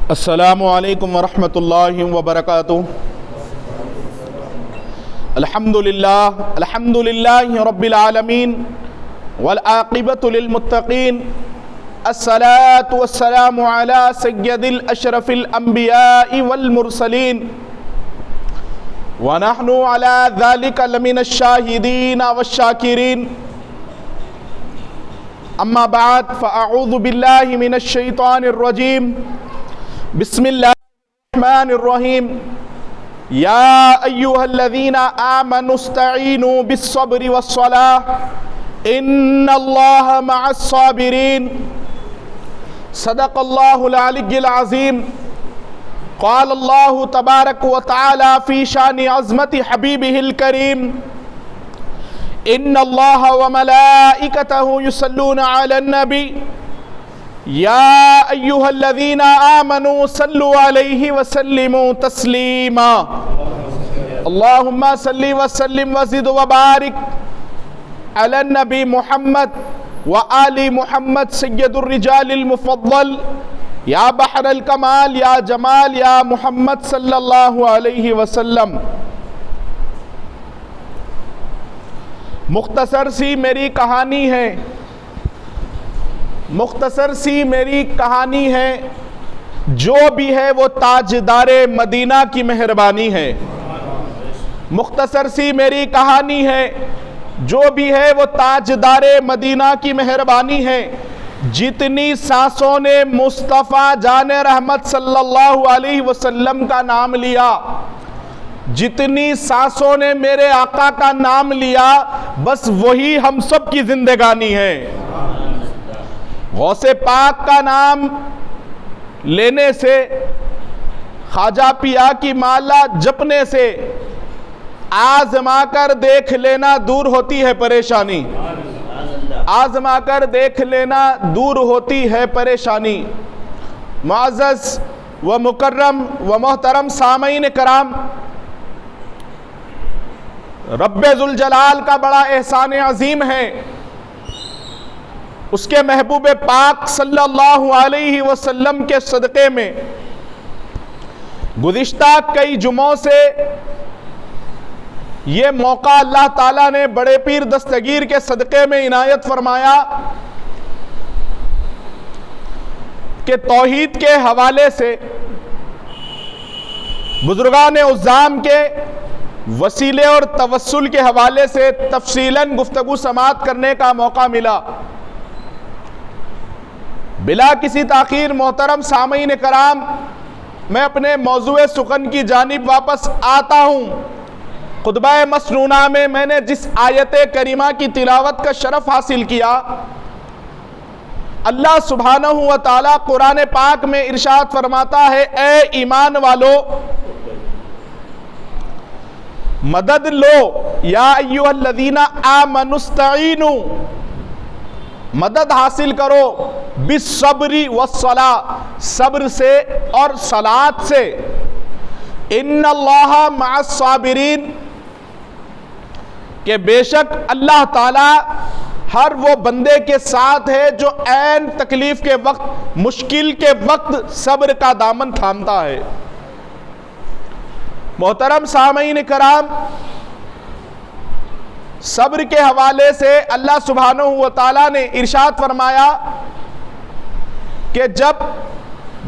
السلام علیکم ورحمۃ اللہ وبرکاتہ۔ الحمد للہ رب العالمین والعاقبۃ للمتقین، الصلاة والسلام علی سید الاشرف الانبیاء والمرسلین، ونحن علی ذلک لمن الشاہدین والشاکرین۔ اما بعد فاعوذ باللہ من الشیطان الرجیم، بسم اللہ الرحمن الرحیم۔ یا ایہا الذین آمنوا استعینوا بالصبر والصلاة ان اللہ مع الصابرین۔ صدق اللہ العلی العظیم۔ قال اللہ تبارک وتعالی فی شان عظمت حبیبہ الکریم، ان اللہ وملائکتہ یصلون علی النبی یا ایہا الذین آمنوا صلوا علیہ وسلموا تسلیما۔ اللہم صلی وسلم وزد وبارک علی النبی محمد وآل محمد سید الرجال المفضل، یا بحر الکمال یا جمال یا محمد صلی اللہ علیہ وسلم۔ مختصر سی میری کہانی ہے، جو بھی ہے وہ تاجدار مدینہ کی مہربانی ہے۔ مختصر سی میری کہانی ہے، جو بھی ہے وہ تاجدار مدینہ کی مہربانی ہے۔ جتنی سانسوں نے مصطفیٰ جان رحمت صلی اللہ علیہ وسلم کا نام لیا، جتنی سانسوں نے میرے آقا کا نام لیا، بس وہی ہم سب کی زندگانی ہے۔ غوث پاک کا نام لینے سے، خواجہ پیا کی مالا جپنے سے، آزما کر دیکھ لینا دور ہوتی ہے پریشانی، آزما کر دیکھ لینا دور ہوتی ہے پریشانی۔ معزز و مکرم و محترم سامعین کرام، رب ذوالجلال کا بڑا احسان عظیم ہے، اس کے محبوب پاک صلی اللہ علیہ وسلم کے صدقے میں گزشتہ کئی جمعوں سے یہ موقع اللہ تعالیٰ نے بڑے پیر دستگیر کے صدقے میں عنایت فرمایا کہ توحید کے حوالے سے بزرگان عظام کے وسیلے اور توسل کے حوالے سے تفصیلاً گفتگو سماعت کرنے کا موقع ملا۔ بلا کسی تاخیر محترم سامعین کرام، میں اپنے موضوع سخن کی جانب واپس آتا ہوں۔ خطبہ مسنونہ میں میں نے جس آیت کریمہ کی تلاوت کا شرف حاصل کیا، اللہ سبحانہ و تعالی قرآن پاک میں ارشاد فرماتا ہے، اے ایمان والو مدد لو، یا ایھا الذین آمنوا استعینوا، مدد حاصل کرو، بالصبر والصلاۃ، صبر سے اور صلاۃ سے، ان اللہ مع الصابرین، کہ بے شک اللہ تعالی ہر وہ بندے کے ساتھ ہے جو عین تکلیف کے وقت، مشکل کے وقت صبر کا دامن تھامتا ہے۔ محترم سامعین کرام، صبر کے حوالے سے اللہ سبحانہ و تعالیٰ نے ارشاد فرمایا کہ جب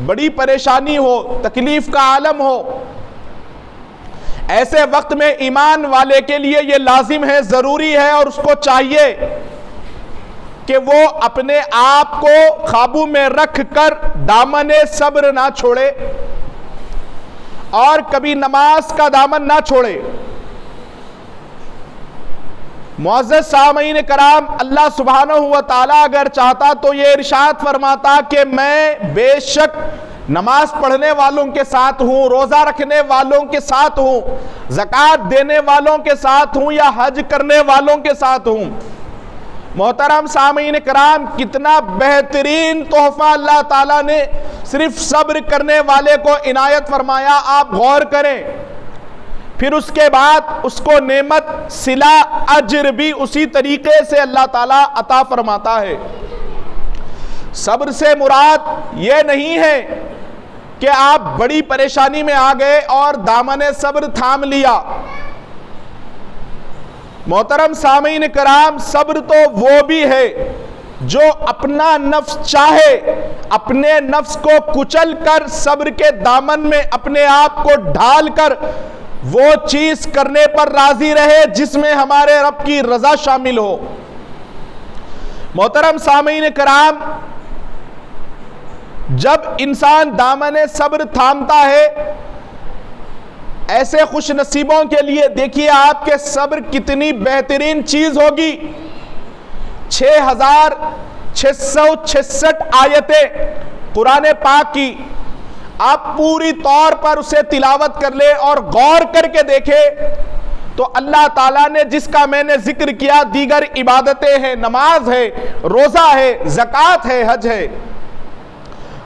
بڑی پریشانی ہو، تکلیف کا عالم ہو، ایسے وقت میں ایمان والے کے لیے یہ لازم ہے، ضروری ہے، اور اس کو چاہیے کہ وہ اپنے آپ کو قابو میں رکھ کر دامن صبر نہ چھوڑے اور کبھی نماز کا دامن نہ چھوڑے۔ معزز سامعین کرام، اللہ سبحانہ و تعالیٰ اگر چاہتا تو یہ ارشاد فرماتا کہ میں بے شک نماز پڑھنے والوں کے ساتھ ہوں، روزہ رکھنے والوں کے ساتھ ہوں، زکوٰۃ دینے والوں کے ساتھ ہوں، یا حج کرنے والوں کے ساتھ ہوں۔ محترم سامعین کرام، کتنا بہترین تحفہ اللہ تعالیٰ نے صرف صبر کرنے والے کو عنایت فرمایا، آپ غور کریں۔ پھر اس کے بعد اس کو نعمت صلہ اجر بھی اسی طریقے سے اللہ تعالیٰ عطا فرماتا ہے۔ صبر سے مراد یہ نہیں ہے کہ آپ بڑی پریشانی میں آ گئے اور دامن صبر تھام لیا۔ محترم سامعین کرام، صبر تو وہ بھی ہے جو اپنا نفس چاہے اپنے نفس کو کچل کر صبر کے دامن میں اپنے آپ کو ڈھال کر وہ چیز کرنے پر راضی رہے جس میں ہمارے رب کی رضا شامل ہو۔ محترم سامعین کرام، جب انسان دامن صبر تھامتا ہے، ایسے خوش نصیبوں کے لیے دیکھیے آپ کے صبر کتنی بہترین چیز ہوگی۔ 6666 آیتیں قرآن پاک کی، آپ پوری طور پر اسے تلاوت کر لیں اور غور کر کے دیکھیں تو اللہ تعالیٰ نے جس کا میں نے ذکر کیا، دیگر عبادتیں ہیں، نماز ہے، روزہ ہے، زکوٰۃ ہے، حج ہے،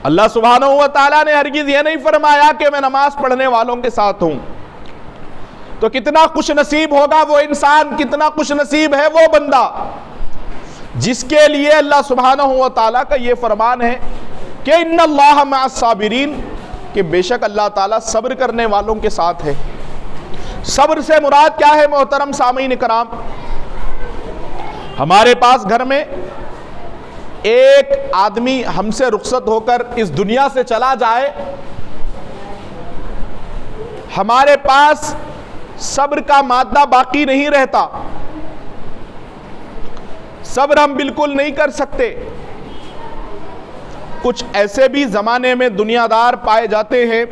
اللہ سبحانہ و تعالیٰ نے ہرگز یہ نہیں فرمایا کہ میں نماز پڑھنے والوں کے ساتھ ہوں۔ تو کتنا خوش نصیب ہوگا وہ انسان، کتنا خوش نصیب ہے وہ بندہ جس کے لیے اللہ سبحانہ و تعالیٰ کا یہ فرمان ہے کہ ان اللہ مع الصابرین، کہ بے شک اللہ تعالیٰ صبر کرنے والوں کے ساتھ ہے۔ صبر سے مراد کیا ہے محترم سامعین کرام؟ ہمارے پاس گھر میں ایک آدمی ہم سے رخصت ہو کر اس دنیا سے چلا جائے، ہمارے پاس صبر کا مادہ باقی نہیں رہتا، صبر ہم بالکل نہیں کر سکتے۔ کچھ ایسے بھی زمانے میں دنیا دار پائے جاتے ہیں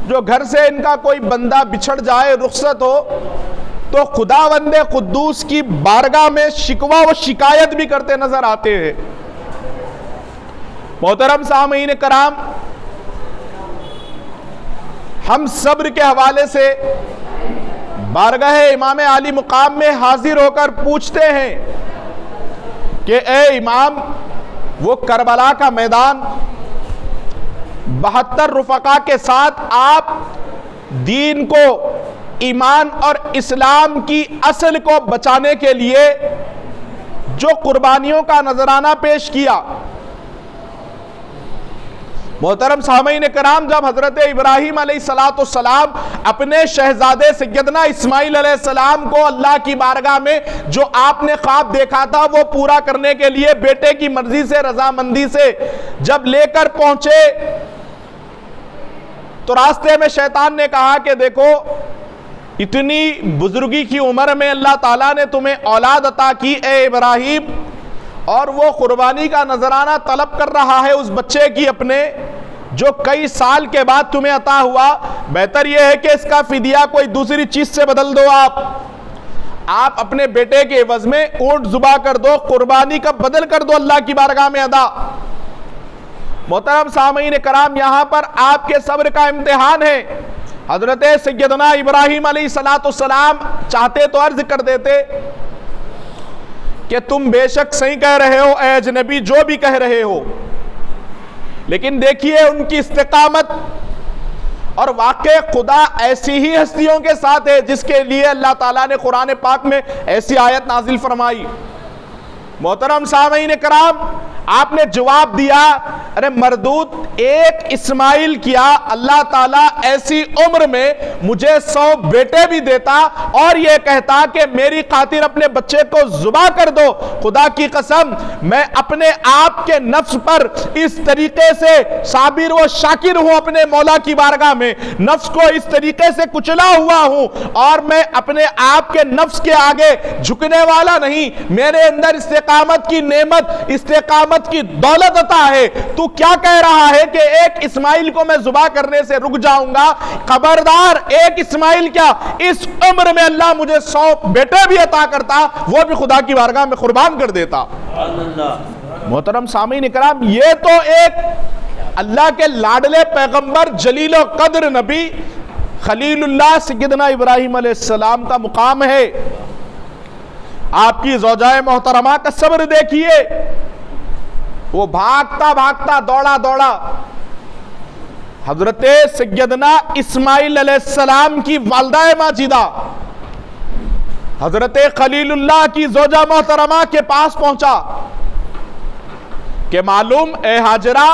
جو گھر سے ان کا کوئی بندہ بچھڑ جائے، رخصت ہو، تو خداوند قدوس کی بارگاہ میں شکوہ و شکایت بھی کرتے نظر آتے ہیں۔ محترم سامعین کرام، ہم صبر کے حوالے سے بارگاہ امام عالی مقام میں حاضر ہو کر پوچھتے ہیں کہ اے امام، وہ کربلا کا میدان 72 رفقا کے ساتھ آپ دین کو، ایمان اور اسلام کی اصل کو بچانے کے لیے جو قربانیوں کا نذرانہ پیش کیا، محترم سامعین کرام، جب حضرت ابراہیم علیہ السلام اپنے شہزادے سیدنا اسماعیل علیہ السلام کو اللہ کی بارگاہ میں جو آپ نے خواب دیکھا تھا وہ پورا کرنے کے لیے بیٹے کی مرضی سے، رضامندی سے جب لے کر پہنچے، تو راستے میں شیطان نے کہا کہ دیکھو، اتنی بزرگی کی عمر میں اللہ تعالیٰ نے تمہیں اولاد عطا کی اے ابراہیم، اور وہ قربانی کا نذرانہ طلب کر رہا ہے اس بچے کی اپنے، جو کئی سال کے بعد تمہیں عطا ہوا، بہتر یہ ہے کہ اس کا فدیہ کوئی دوسری چیز سے بدل دو، آپ اپنے بیٹے کے عوض میں اونٹ ذبح کر دو، قربانی کا بدل کر دو اللہ کی بارگاہ میں ادا۔ محترم سامعین کرام، یہاں پر آپ کے صبر کا امتحان ہے۔ حضرت سیدنا ابراہیم علیہ السلام چاہتے تو عرض کر دیتے کہ تم بے شک صحیح کہہ رہے ہو اے اجنبی، جو بھی کہہ رہے ہو، لیکن دیکھیے ان کی استقامت، اور واقع خدا ایسی ہی ہستیوں کے ساتھ ہے جس کے لیے اللہ تعالیٰ نے قرآن پاک میں ایسی آیت نازل فرمائی۔ محترم سامعین کرام، آپ نے جواب دیا، ارے مردود، ایک اسماعیل کیا، اللہ تعالیٰ ایسی عمر میں مجھے 100 بیٹے بھی دیتا اور یہ کہتا کہ میری خاطر اپنے بچے کو ذبح کر دو۔ خدا کی قسم، میں اپنے آپ کے نفس پر اس طریقے سے صابر و شاکر ہوں اپنے مولا کی بارگاہ میں، نفس کو اس طریقے سے کچلا ہوا ہوں، اور میں اپنے آپ کے نفس کے آگے جھکنے والا نہیں۔ میرے اندر استقامت کی نعمت، استقامت کی دولت عطا ہے۔ تو کیا کہہ رہا ہے کہ ایک اسماعیل کو میں ذبح کرنے سے رک جاؤں گا؟ خبردار، ایک اسماعیل کیا، اس عمر میں اللہ مجھے 100 بیٹے بھی عطا کرتا، وہ بھی خدا کی بارگاہ میں قربان کر دیتا۔ محترم سامعین کرام، یہ تو ایک اللہ کے لاڈلے پیغمبر، جلیل و قدر نبی خلیل اللہ سیدنا ابراہیم علیہ السلام کا مقام ہے۔ آپ کی زوجہ محترمہ کا صبر دیکھیے، وہ بھاگتا بھاگتا دوڑا دوڑا حضرت سیدنا اسماعیل علیہ السلام کی والدہ ماجدہ حضرت خلیل اللہ کی زوجہ محترمہ کے پاس پہنچا کہ معلوم اے ہاجرہ،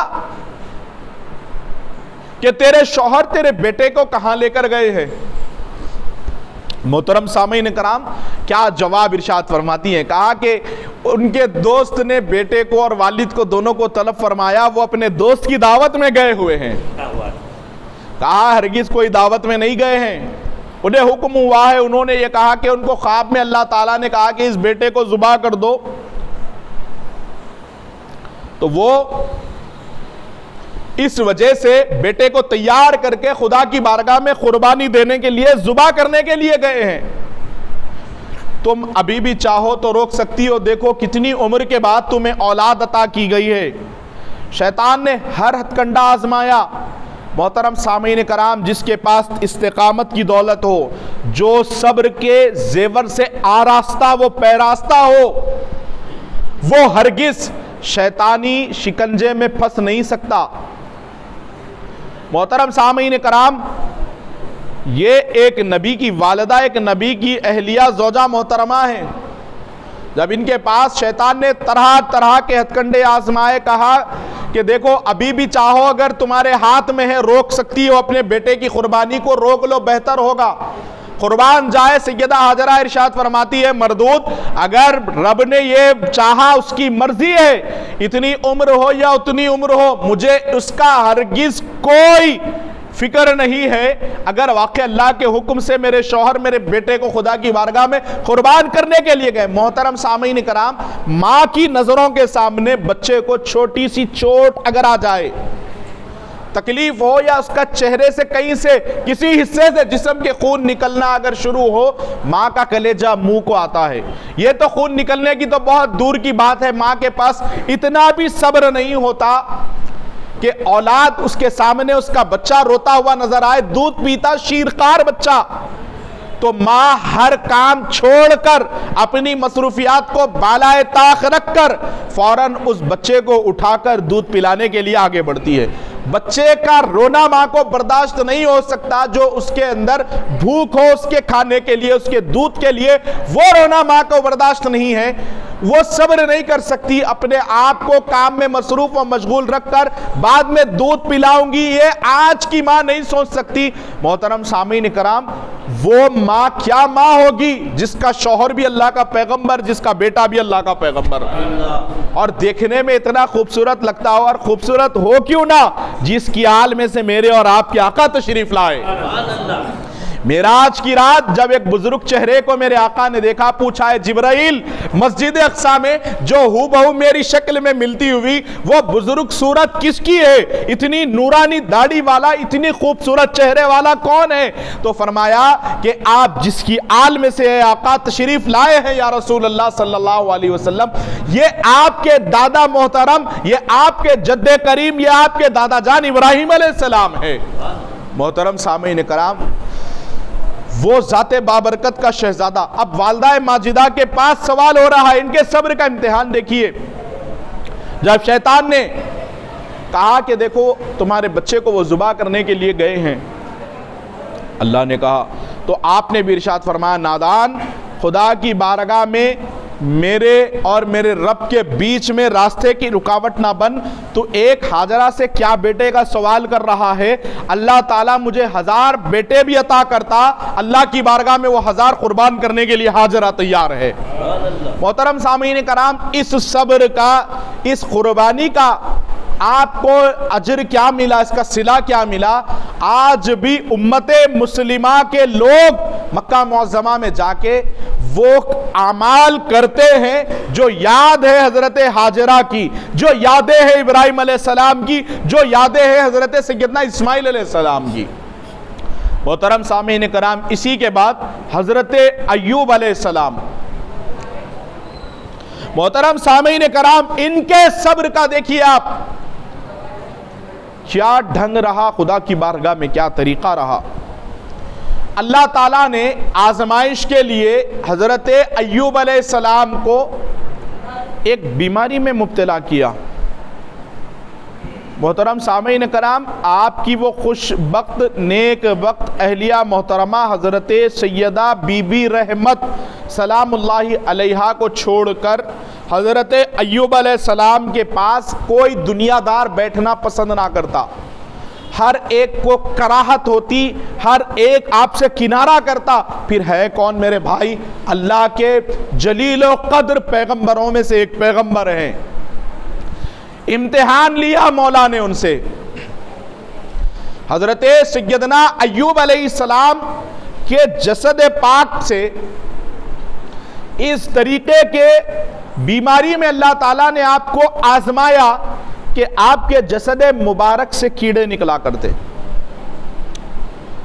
کہ تیرے شوہر تیرے بیٹے کو کہاں لے کر گئے ہیں؟ محترم سامعین کرام کیا جواب ارشاد فرماتی ہیں؟ کہا کہ ان کے دوست نے بیٹے کو اور والد کو دونوں کو طلب فرمایا، وہ اپنے دوست کی دعوت میں گئے ہوئے ہیں۔ کہا ہرگز کوئی دعوت میں نہیں گئے ہیں، انہیں حکم ہوا ہے، انہوں نے یہ کہا کہ ان کو خواب میں اللہ تعالیٰ نے کہا کہ اس بیٹے کو ذبح کر دو، تو وہ اس وجہ سے بیٹے کو تیار کر کے خدا کی بارگاہ میں قربانی دینے کے لیے، ذبح کرنے کے لیے گئے ہیں۔ تم ابھی بھی چاہو تو روک سکتی ہو، دیکھو کتنی عمر کے بعد تمہیں اولاد عطا کی گئی ہے۔ شیطان نے ہر ہتھ کنڈا آزمایا۔ محترم سامعین کرام، جس کے پاس استقامت کی دولت ہو، جو صبر کے زیور سے آراستہ وہ پیراستہ ہو، وہ ہرگز شیطانی شکنجے میں پھنس نہیں سکتا۔ محترم سامعین کرام، یہ ایک نبی کی والدہ، ایک نبی کی اہلیہ زوجہ محترمہ ہیں۔ جب ان کے پاس شیطان نے طرح طرح کے ہتھ کنڈے آزمائے، کہا کہ دیکھو ابھی بھی چاہو اگر تمہارے ہاتھ میں ہے روک سکتی ہو، اپنے بیٹے کی قربانی کو روک لو، بہتر ہوگا، قربان جائے۔ سیدہ ہاجرہ ارشاد فرماتی ہے مردود، اگر رب نے یہ چاہا، اس کی مرضی ہے، اتنی عمر ہو یا اتنی عمر ہو، مجھے اس کا ہرگز کوئی فکر نہیں ہے۔ اگر واقع اللہ کے حکم سے میرے شوہر میرے بیٹے کو خدا کی بارگاہ میں قربان کرنے کے لیے گئے۔ محترم سامعین کرام، ماں کی نظروں کے سامنے بچے کو چھوٹی سی چوٹ اگر آ جائے، تکلیف ہو، یا اس کا چہرے سے کہیں سے کسی حصے سے جسم کے خون نکلنا اگر شروع ہو، ماں کا کلیجہ منہ کو آتا ہے۔ یہ تو خون نکلنے کی تو بہت دور کی بات ہے، ماں کے پاس اتنا بھی صبر نہیں ہوتا کہ اولاد اس کے سامنے اس کا بچہ روتا ہوا نظر آئے، دودھ پیتا شیرخوار بچہ، تو ماں ہر کام چھوڑ کر اپنی مصروفیات کو بالائے طاق رکھ کر فوراً اس بچے کو اٹھا کر دودھ پلانے کے لیے آگے بڑھتی ہے۔ بچے کا رونا ماں کو برداشت نہیں ہو سکتا، جو اس کے اندر بھوک ہو اس کے کھانے کے لیے، اس کے دودھ کے لیے، وہ رونا ماں کو برداشت نہیں ہے۔ وہ صبر نہیں کر سکتی، اپنے آپ کو کام میں مصروف و مشغول رکھ کر بعد میں دودھ پلاؤں گی، یہ آج کی ماں نہیں سوچ سکتی۔ محترم سامعین کرام، وہ ماں کیا ماں ہوگی جس کا شوہر بھی اللہ کا پیغمبر، جس کا بیٹا بھی اللہ کا پیغمبر، اور دیکھنے میں اتنا خوبصورت لگتا ہو، اور خوبصورت ہو کیوں نہ، جس کی آل میں سے میرے اور آپ کے آقا تشریف لائے۔ معراج کی رات جب ایک بزرگ چہرے کو میرے آقا نے دیکھا، پوچھا ہے جبرائیل، مسجد اقصی میں جو ہو بہو میری شکل میں ملتی ہوئی وہ بزرگ صورت کس کی ہے؟ اتنی نورانی داڑھی والا، اتنی خوبصورت چہرے والا کون ہے؟ تو فرمایا کہ آپ جس کی آل میں سے آقا تشریف لائے ہیں یا رسول اللہ صلی اللہ علیہ وسلم، یہ آپ کے دادا محترم، یہ آپ کے جد کریم، یہ آپ کے دادا جان ابراہیم علیہ السلام ہے۔ محترم سامعین کرام، وہ ذات بابرکت کا شہزادہ، اب والدہ ماجدہ کے پاس سوال ہو رہا ہے، ان کے صبر کا امتحان دیکھیے۔ جب شیطان نے کہا کہ دیکھو تمہارے بچے کو وہ ذبح کرنے کے لیے گئے ہیں، اللہ نے کہا، تو آپ نے بھی ارشاد فرمایا، نادان، خدا کی بارگاہ میں میرے اور میرے رب کے بیچ میں راستے کی رکاوٹ نہ بن، تو ایک ہاجرہ سے کیا بیٹے کا سوال کر رہا ہے؟ اللہ تعالیٰ مجھے 1000 بیٹے بھی عطا کرتا، اللہ کی بارگاہ میں وہ 1000 قربان کرنے کے لیے ہاجرہ تیار ہے۔ محترم سامعین کرام، اس صبر کا، اس قربانی کا آپ کو اجر کیا ملا، اس کا صلہ کیا ملا؟ آج بھی امت مسلمہ کے لوگ مکہ معظمہ میں جا کے وہ اعمال کرتے ہیں جو یاد ہے حضرت ہاجرہ کی، جو یادیں ہیں ابراہیم علیہ السلام کی، جو یادیں ہیں حضرت سیدنا اسماعیل علیہ السلام کی۔ محترم سامعین کرام، اسی کے بعد حضرت ایوب علیہ السلام۔ محترم سامعین کرام، ان کے صبر کا دیکھیے آپ، کیا ڈھنگ رہا، خدا کی بارگاہ میں کیا طریقہ رہا۔ اللہ تعالیٰ نے آزمائش کے لیے حضرت ایوب علیہ السلام کو ایک بیماری میں مبتلا کیا۔ محترم سامعین کرام، آپ کی وہ خوش بخت نیک وقت اہلیہ محترمہ حضرت سیدہ بی بی رحمت سلام اللہ علیہا کو چھوڑ کر حضرت ایوب علیہ السلام کے پاس کوئی دنیا دار بیٹھنا پسند نہ کرتا۔ ہر ایک کو کراہت ہوتی، ہر ایک آپ سے کنارہ کرتا، پھر ہے کون میرے بھائی؟ اللہ کے جلیل و قدر پیغمبروں میں سے ایک پیغمبر ہیں، امتحان لیا مولا نے ان سے۔ حضرت سیدنا ایوب علیہ السلام کے جسد پاک سے اس طریقے کے بیماری میں اللہ تعالیٰ نے آپ کو آزمایا کہ آپ کے جسد مبارک سے کیڑے نکلا کرتے۔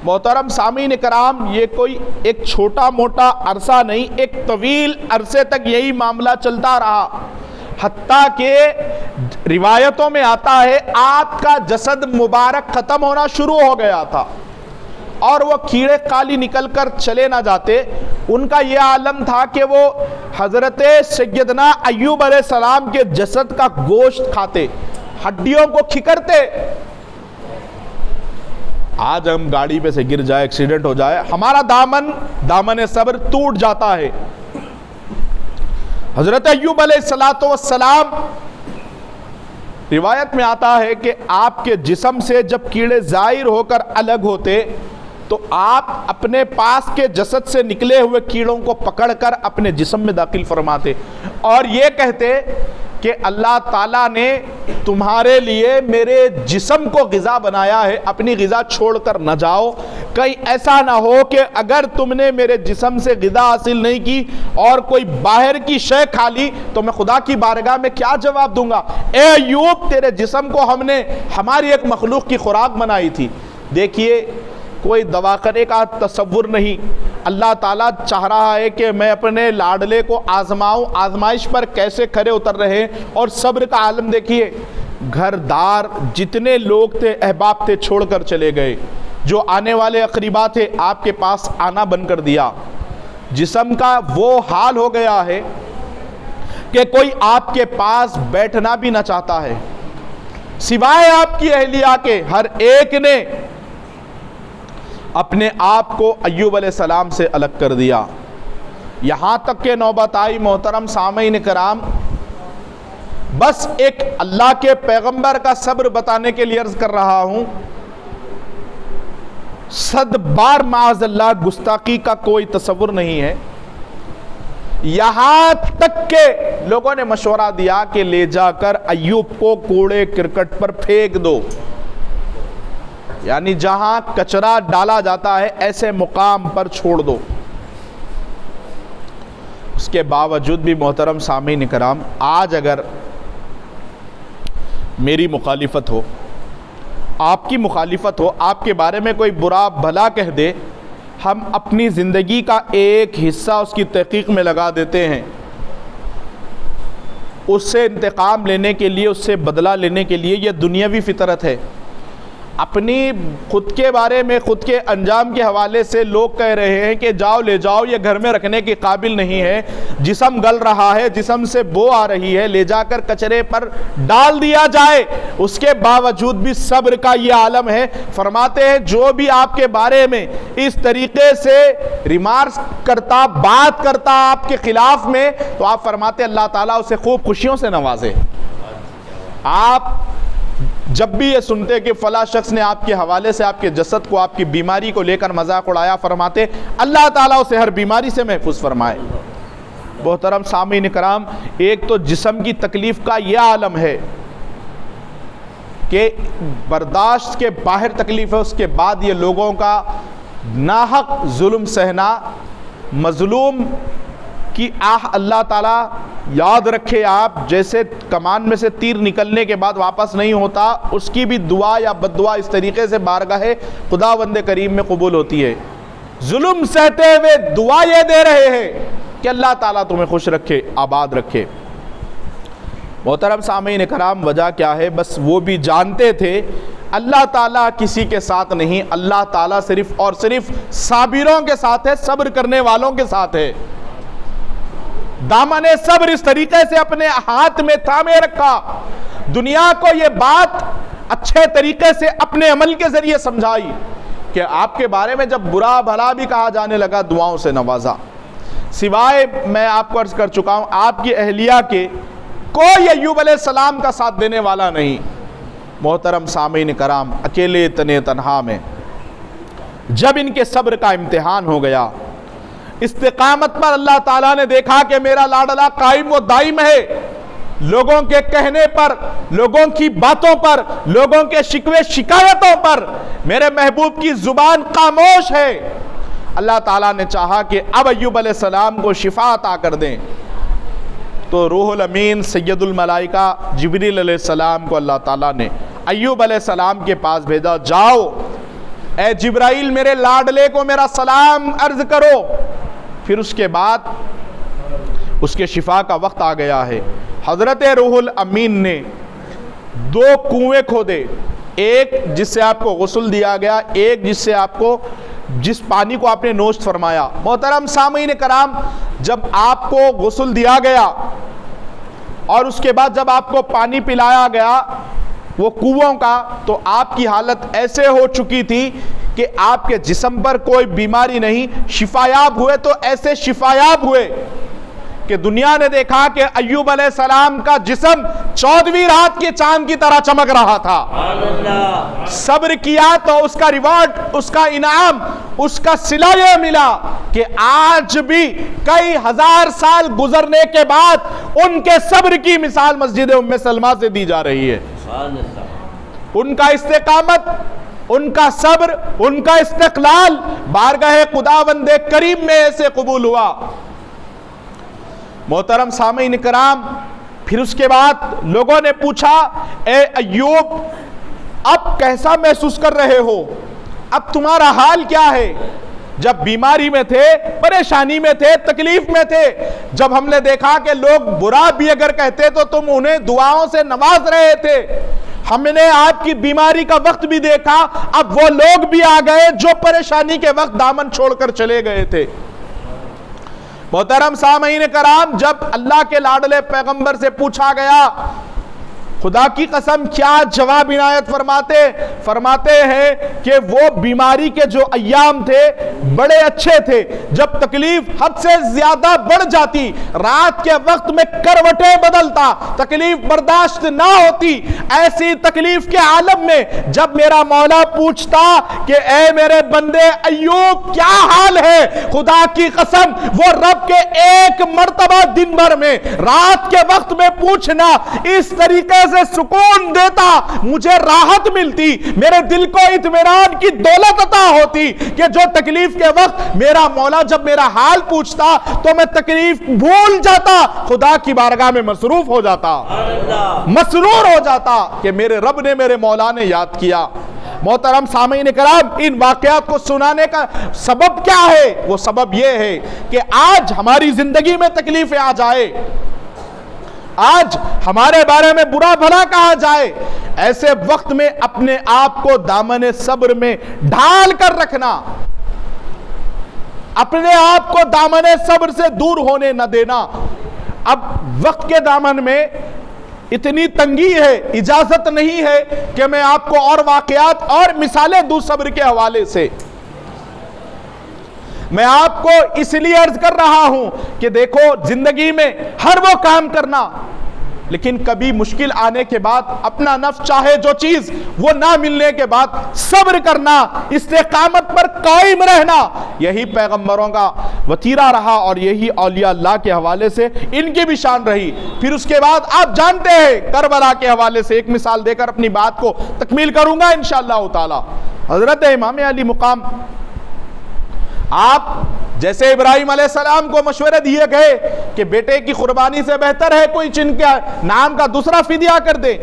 محترم سامعین کرام، یہ کوئی ایک چھوٹا موٹا عرصہ نہیں، ایک طویل عرصے تک یہی معاملہ چلتا رہا، حتیٰ کہ روایتوں میں آتا ہے آپ کا جسد مبارک ختم ہونا شروع ہو گیا تھا اور وہ کیڑے کالی نکل کر چلے نہ جاتے۔ ان کا یہ عالم تھا کہ وہ حضرت سیدنا ایوب علیہ السلام کے جسد کا گوشت کھاتے، ہڈیوں کو کھکرتے۔ آج ہم گاڑی پہ سے گر جائے، ایکسیڈنٹ ہو جائے، ہمارا دامن صبر ٹوٹ جاتا ہے۔ حضرت ایوب علیہ السلام روایت میں آتا ہے کہ آپ کے جسم سے جب کیڑے ظاہر ہو کر الگ ہوتے تو آپ اپنے پاس کے جسد سے نکلے ہوئے کیڑوں کو پکڑ کر اپنے جسم میں داخل فرماتے اور یہ کہتے کہ اللہ تعالیٰ نے تمہارے لیے میرے جسم کو غذا بنایا ہے، اپنی غذا چھوڑ کر نہ جاؤ، کہیں ایسا نہ ہو کہ اگر تم نے میرے جسم سے غذا حاصل نہیں کی اور کوئی باہر کی شے کھا لی تو میں خدا کی بارگاہ میں کیا جواب دوں گا؟ اے ایوب، تیرے جسم کو ہم نے ہماری ایک مخلوق کی خوراک بنائی تھی۔ دیکھیے، کوئی دوا کرنے کا تصور نہیں، اللہ تعالیٰ چاہ رہا ہے کہ میں اپنے لاڈلے کو آزماؤں، آزمائش پر کیسے کھڑے اتر رہے، اور صبر کا عالم دیکھیے۔ گھر دار جتنے لوگ تھے، احباب تھے، چھوڑ کر چلے گئے، جو آنے والے اقربا تھے آپ کے پاس آنا بند کر دیا۔ جسم کا وہ حال ہو گیا ہے کہ کوئی آپ کے پاس بیٹھنا بھی نہ چاہتا ہے، سوائے آپ کی اہلیہ کے۔ ہر ایک نے اپنے آپ کو ایوب علیہ السلام سے الگ کر دیا، یہاں تک کہ نوبت آئی محترم سامعین کرام، بس ایک اللہ کے پیغمبر کا صبر بتانے کے لیے عرض کر رہا ہوں، 100 بار معاذ اللہ گستاخی کا کوئی تصور نہیں ہے، یہاں تک کہ لوگوں نے مشورہ دیا کہ لے جا کر ایوب کو کوڑے کرکٹ پر پھینک دو، یعنی جہاں کچرا ڈالا جاتا ہے ایسے مقام پر چھوڑ دو۔ اس کے باوجود بھی محترم سامعین کرام، آج اگر میری مخالفت ہو، آپ کی مخالفت ہو، آپ کے بارے میں کوئی برا بھلا کہہ دے، ہم اپنی زندگی کا ایک حصہ اس کی تحقیق میں لگا دیتے ہیں، اس سے انتقام لینے کے لیے، اس سے بدلہ لینے کے لیے۔ یہ دنیاوی فطرت ہے۔ اپنی خود کے بارے میں، خود کے انجام کے حوالے سے لوگ کہہ رہے ہیں کہ جاؤ لے جاؤ، یہ گھر میں رکھنے کے قابل نہیں ہے، جسم گل رہا ہے، جسم سے بو آ رہی ہے، لے جا کر کچرے پر ڈال دیا جائے۔ اس کے باوجود بھی صبر کا یہ عالم ہے۔ فرماتے ہیں جو بھی آپ کے بارے میں اس طریقے سے ریمارکس کرتا، بات کرتا آپ کے خلاف میں، تو آپ فرماتے اللہ تعالیٰ اسے خوب خوشیوں سے نوازے۔ آپ جب بھی یہ سنتے کہ فلاں شخص نے آپ کے حوالے سے آپ کے جسد کو، آپ کی بیماری کو لے کر مذاق اڑایا، فرماتے اللہ تعالیٰ اسے ہر بیماری سے محفوظ فرمائے۔ محترم سامعین کرام، ایک تو جسم کی تکلیف کا یہ عالم ہے کہ برداشت کے باہر تکلیف ہے، اس کے بعد یہ لوگوں کا ناحق ظلم سہنا، مظلوم کی آہ اللہ تعالیٰ یاد رکھے۔ آپ جیسے کمان میں سے تیر نکلنے کے بعد واپس نہیں ہوتا، اس کی بھی دعا یا بد دعا اس طریقے سے بارگاہ خداوند کریم میں قبول ہوتی ہے۔ ظلم سہتے ہوئے دعا یہ دے رہے ہیں کہ اللہ تعالیٰ تمہیں خوش رکھے، آباد رکھے۔ محترم سامعین کرام، وجہ کیا ہے؟ بس وہ بھی جانتے تھے اللہ تعالیٰ کسی کے ساتھ نہیں، اللہ تعالیٰ صرف اور صرف صابروں کے ساتھ ہے، صبر کرنے والوں کے ساتھ ہے۔ دامن صبر اس طریقے سے اپنے ہاتھ میں تھامے رکھا، دنیا کو یہ بات اچھے طریقے سے اپنے عمل کے ذریعے سمجھائی کہ آپ کے بارے میں جب برا بھلا بھی کہا جانے لگا، دعاؤں سے نوازا۔ سوائے میں آپ کو عرض کر چکا ہوں، آپ کی اہلیہ کے کوئی ایوب علیہ السلام کا ساتھ دینے والا نہیں۔ محترم سامعین کرام، اکیلے تنے تنہا میں جب ان کے صبر کا امتحان ہو گیا، استقامت پر اللہ تعالیٰ نے دیکھا کہ میرا لاڈلا قائم و دائم ہے، لوگوں کے کہنے پر، لوگوں کی باتوں پر، لوگوں کے شکوے شکایتوں پر میرے محبوب کی زبان خاموش ہے۔ اللہ تعالیٰ نے چاہا کہ اب ایوب علیہ السلام کو شفا عطا کر دیں، تو روح الامین سید الملائکہ جبریل علیہ السلام کو اللہ تعالیٰ نے ایوب علیہ السلام کے پاس بھیجا، جاؤ اے جبرائیل میرے لاڈلے کو میرا سلام عرض کرو۔ پھر اس کے بعد اس کے شفا کا وقت آ گیا ہے۔ حضرت روح الامین نے 2 کنویں کھودے، ایک جس سے آپ کو غسل دیا گیا، ایک جس سے آپ کو جس پانی کو آپ نے نوشت فرمایا۔ محترم سامعین کرام، جب آپ کو غسل دیا گیا اور اس کے بعد جب آپ کو پانی پلایا گیا وہ کنووں کا، تو آپ کی حالت ایسے ہو چکی تھی کہ آپ کے جسم پر کوئی بیماری نہیں، شفایاب ہوئے تو ایسے شفایاب ہوئے کہ دنیا نے دیکھا کہ ایوب علیہ السلام کا جسم 14ویں رات کے چاند کی طرح چمک رہا تھا۔ صبر کیا تو اس کا ریوارڈ، اس کا انعام، اس کا صلہ یہ ملا کہ آج بھی کئی ہزار سال گزرنے کے بعد ان کے صبر کی مثال مسجد ام سلمہ سے دی جا رہی ہے۔ ان کا استقامت، ان کا صبر، ان کا استقلال بارگاہ خداوند کریم میں ایسے قبول ہوا۔ محترم سامعین کرام، پھر اس کے بعد لوگوں نے پوچھا، اے ایوب اب کیسا محسوس کر رہے ہو؟ اب تمہارا حال کیا ہے؟ جب بیماری میں تھے، پریشانی میں تھے، تکلیف میں تھے، جب ہم نے دیکھا کہ لوگ برا بھی اگر کہتے تو تم انہیں دعاؤں سے نواز رہے تھے، ہم نے آپ کی بیماری کا وقت بھی دیکھا، اب وہ لوگ بھی آ گئے جو پریشانی کے وقت دامن چھوڑ کر چلے گئے تھے۔ محترم سامعین کرام، جب اللہ کے لاڈلے پیغمبر سے پوچھا گیا، خدا کی قسم کیا جواب عنایت فرماتے ہیں کہ وہ بیماری کے جو ایام تھے بڑے اچھے تھے۔ جب تکلیف حد سے زیادہ بڑھ جاتی، رات کے وقت میں کروٹیں بدلتا، تکلیف برداشت نہ ہوتی، ایسی تکلیف کے عالم میں جب میرا مولا پوچھتا کہ اے میرے بندے ایوب کیا حال ہے، خدا کی قسم وہ رب کے ایک مرتبہ دن بھر میں رات کے وقت میں پوچھنا اس طریقے سے سکون دیتا، مجھے راحت ملتی، میرے دل کو اطمینان کی دولت عطا ہوتی کہ جو تکلیف کے وقت میرا مولا جب میرا حال پوچھتا تو میں تکلیف بھول جاتا، خدا کی بارگاہ میں مصروف ہو جاتا، مسرور ہو جاتا کہ میرے رب نے، میرے مولا نے یاد کیا۔ محترم سامعین کرام، ان واقعات کو سنانے کا سبب کیا ہے؟ وہ سبب یہ ہے کہ آج ہماری زندگی میں تکلیفیں آ جائے، آج ہمارے بارے میں برا بھلا کہا جائے، ایسے وقت میں اپنے آپ کو دامن صبر میں ڈھال کر رکھنا، اپنے آپ کو دامن صبر سے دور ہونے نہ دینا۔ اب وقت کے دامن میں اتنی تنگی ہے، اجازت نہیں ہے کہ میں آپ کو اور واقعات اور مثالیں دوں صبر کے حوالے سے۔ میں آپ کو اس لیے عرض کر رہا ہوں کہ دیکھو زندگی میں ہر وہ کام کرنا، لیکن کبھی مشکل آنے کے بعد اپنا نفس چاہے جو چیز وہ نہ ملنے کے بعد صبر کرنا، استقامت پر قائم رہنا، یہی پیغمبروں کا وتیرہ رہا اور یہی اولیاء اللہ کے حوالے سے ان کی بھی شان رہی۔ پھر اس کے بعد آپ جانتے ہیں کربلا کے حوالے سے ایک مثال دے کر اپنی بات کو تکمیل کروں گا انشاءاللہ تعالی۔ حضرت امام علی مقام، آپ جیسے ابراہیم علیہ السلام کو مشورے دیے گئے کہ بیٹے کی قربانی سے بہتر ہے کوئی جن کے نام کا دوسرا فدیہ کر دے،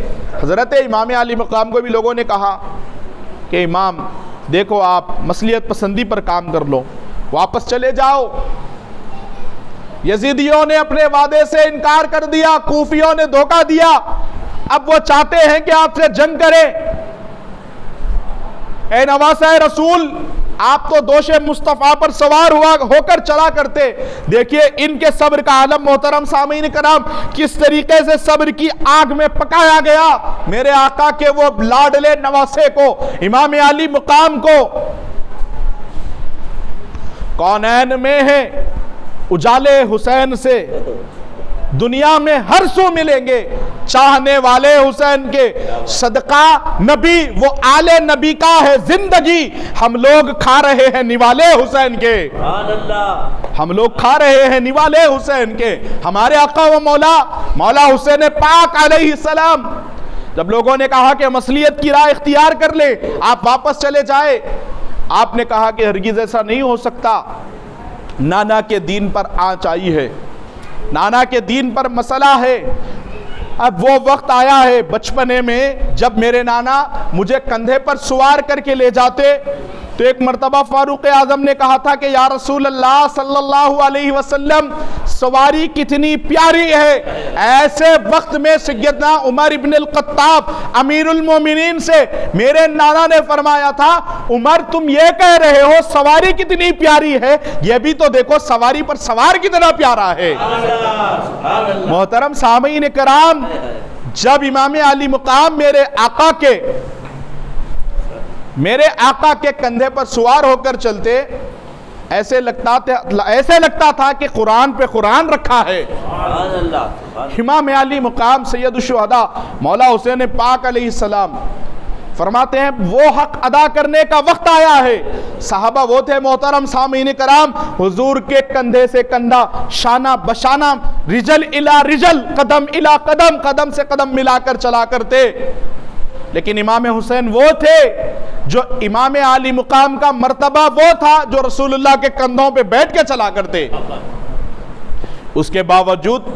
حضرت امام علی مقام کو بھی لوگوں نے کہا کہ امام دیکھو آپ مصلحت پسندی پر کام کر لو، واپس چلے جاؤ۔ یزیدیوں نے اپنے وعدے سے انکار کر دیا، کوفیوں نے دھوکہ دیا، اب وہ چاہتے ہیں کہ آپ سے جنگ کریں۔ اے نواسہ رسول، آپ تو دوش مصطفیٰ پر سوار ہو کر چلا کرتے، دیکھیے ان کے صبر کا عالم محترم سامعین کرام کس طریقے سے صبر کی آگ میں پکایا گیا۔ میرے آقا کے وہ لاڈلے نواسے کو، امام علی مقام کو، کونین میں ہے اجالے حسین سے دنیا میں ہر سو ملیں گے چاہنے والے حسین کے، صدقہ نبی وہ آل نبی کا ہے زندگی، ہم لوگ کھا رہے ہیں نوالے حسین کے، ہم لوگ کھا رہے ہیں نوالے حسین کے۔ ہمارے آقا و مولا حسین پاک علیہ السلام، جب لوگوں نے کہا کہ مصلیت کی راہ اختیار کر لے، آپ واپس چلے جائے، آپ نے کہا کہ ہرگز ایسا نہیں ہو سکتا، نانا کے دین پر آنچ آئی ہے، نانا کے دین پر مسئلہ ہے۔ اب وہ وقت آیا ہے بچپنے میں جب میرے نانا مجھے کندھے پر سوار کر کے لے جاتے تو ایک مرتبہ فاروق اعظم نے کہا تھا کہ یا رسول اللہ صلی اللہ علیہ وسلم سواری کتنی پیاری ہے۔ ایسے وقت میں سیدنا عمر ابن الخطاب امیر المومنین سے میرے نانا نے فرمایا تھا، عمر تم یہ کہہ رہے ہو سواری کتنی پیاری ہے، یہ بھی تو دیکھو سواری پر سوار کتنا پیارا ہے۔ محترم سامعین کرام، جب امام علی مقام میرے آقا کے کندھے پر سوار ہو کر چلتے، ایسے لگتا تھا کہ قرآن پہ قرآن رکھا ہے۔ امام علی مقام سید الشہداء مولا حسین پاک علیہ السلام فرماتے ہیں وہ حق ادا کرنے کا وقت آیا ہے۔ صحابہ وہ تھے محترم سامعین کرام، حضور کے کندھے سے کندھا، شانہ بشانہ، رجل الی رجل، قدم الی قدم، قدم سے قدم ملا کر چلا کرتے۔ لیکن امام حسین وہ تھے جو امام علی مقام کا مرتبہ وہ تھا جو رسول اللہ کے کندھوں پہ بیٹھ کے چلا کرتے۔ اس کے باوجود